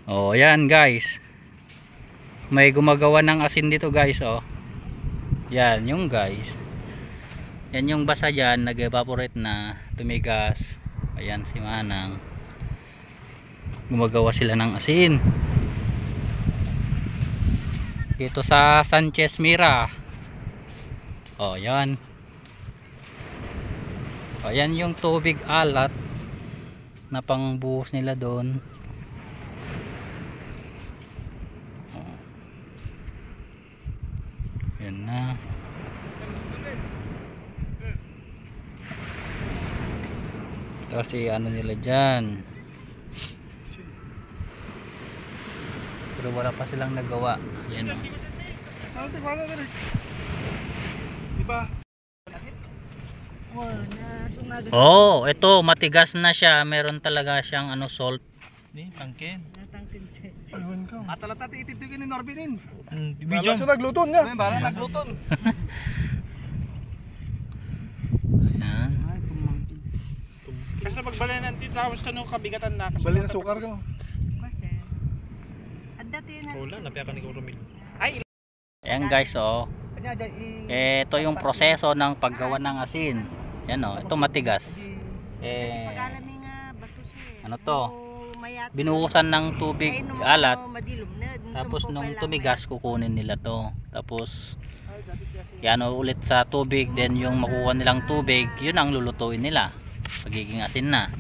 Oh, yan guys. May gumagawa ng asin dito guys, oh. Yan yung guys. Yan yung basa dyan, nag-evaporate na, tumigas. Ayan si Manang. Gumagawa sila ng asin. Dito sa Sanchez Mira. Oh, yan. Oh, yan yung tubig alat na pangbuhos nila doon. Oh. Yan na. Kasi ano nila dyan, pero wala pa silang nagawa. Yan o. Oh, ito matigas na siya. Meron talaga siyang ano, salt. Ni tangken. Ayun ka. Atalata ititugin ni Norbinin. Bala siya nagluton niya. Bala nagluton. Ayan. Kasi pagbali ng titrawos ka nung kabigatan na. Bali na sukar ka. Wala, napiyakan ni Kurumil. Ay, Ayan guys, oh. Ito yung proseso ng paggawa ng asin. Yan oh, ito matigas. Ano to? Binuhusan ng tubig alat. Tapos nung tumigas, kukunin nila to. Tapos yan oh, ulit sa tubig. Then yung makuha nilang tubig, yun ang lulutuin nila. Pagiging asin na.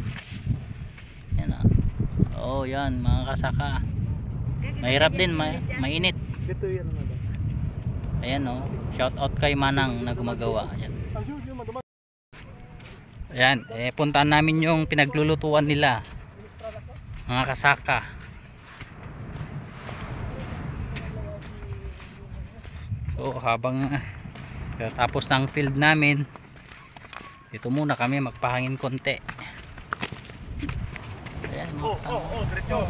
Yan oh. Oh, yan mga kasaka. Mahirap din, mainit. Ayan oh, shout out kay Manang na gumagawa. Ayan. Ayan, puntaan namin yung pinaglulutuan nila, mga kasaka. So habang tapos ng field namin, dito muna kami magpahangin konti. Ayan, diretso.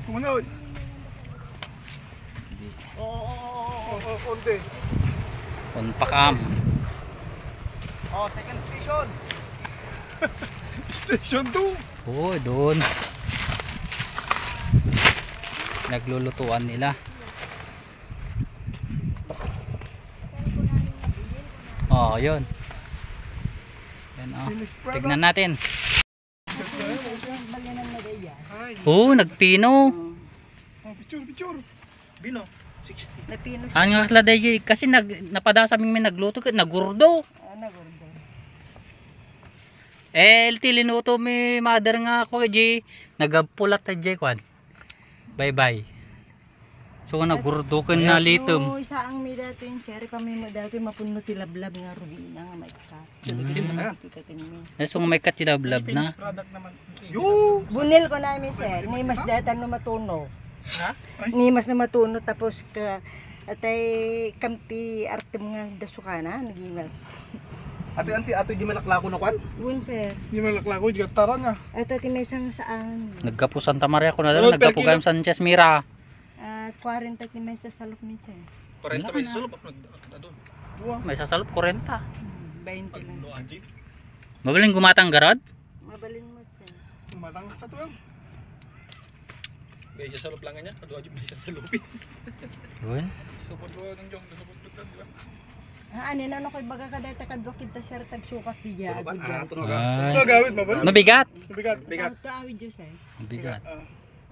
Kumunod. Konti. Konpakam. Oh, second station. Station 2. Oh, doon. Naglulutuan nila. Oh, yun. Yan oh. Tignan natin. Oh, nagpino. Picture. Bino. Ang ngakladay kasi napada sa aming nagluto, nagurdo. Tilinuto mi mother nga ako kay nagapulat ta jay kwan. Bye. So nagurdo ken na litom. No, isa ang mi dato yung seri kami mo dato mapuno ti lablab nga rubi na nga may kat. So may katilablab na. Yo, bunil ko na mi sir, ni mas datan no matuno. Ha? Ni mas na matuno tapos ka atay kamti arte mga dasukana nagimas. Ato di malaklako na kwan. Bun sir. Di malaklako, di kataran nga. At ati mesang saan. Nagkapo Santa Maria ko na dala, nagkapo gayam Sanchez Mira. At 40 ti mesa salok mi sir. 40 pesos sulop May sasalop 40. 20 lang. Mabaling gumatang garod? Mabalin mo sir. Matang sa tuwang. May sa sulop lang niya, kadua di may sa sulupin. Yun. Support ko ng jong, support ko di ba? Ani na no koy baga kada ta kadwa kita sir tag sukat diya. Ay. Ito gawit mabal. Mabigat. Bigat. Ito awid jo sir. Mabigat.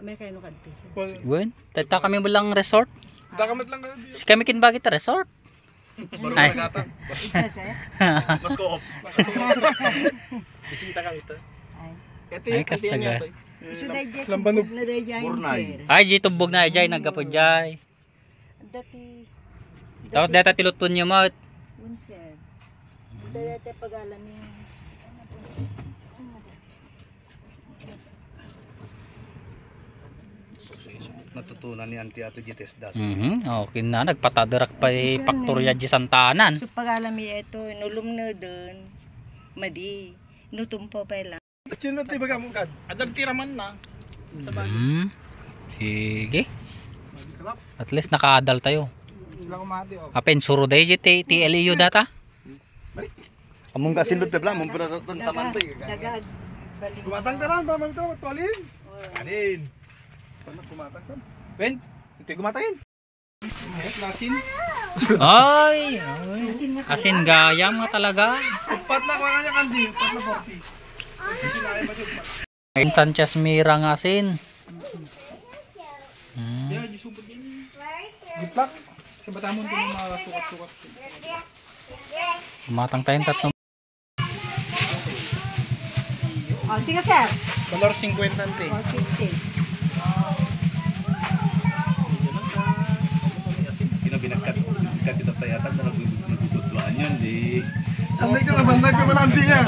May kayo no kadto sir. Yun. Tata kami bilang resort. Dakamat lang ka. Si kami kinbagit resort. Ay. Ika sir. Mas ko off. Bisita kami ito. Ay, kastaga. So dayjay Lambanog. na dayjay sir. Ay, di tubog na ajay nagkapo jay. Dati Tapos data tilutpon niyo mo. un sir. Dati pagalan ni Natutunan ni Auntie Ato Jites das. Okay na, nagpatadarak pa Paktorya di Santanan. so pagalan mi ito nulum na doon. Madi nutumpo pa lang. Chinot di baga mo kad. adag tiraman na. Sige. At least naka-adal tayo. Sila kumati o. Apen suro day TLEU data. Among kasindot pe bla, mong pura taman tay. Dagag balik. Gumatang taran ba man ito magtualin? Kanin. Paano kumatang? Ben, ito yung kumatayin. Ayos, lasin. Ay, asin gayam nga talaga. Upat na kuha niya kandi. Upat na 40. Sisinahin ba yun? Ngayon Sanchez Mira nga asin. Yeah, disubot din. Jiplak. Sa batamon ko mga sukat-sukat. Kumatang tayong tatlong. Oh, sige sir. $1.50 ante. 450. Binagkat kita tayatan na nagugudlaan yun. Di... Ang may kalabandag ka malandi niya.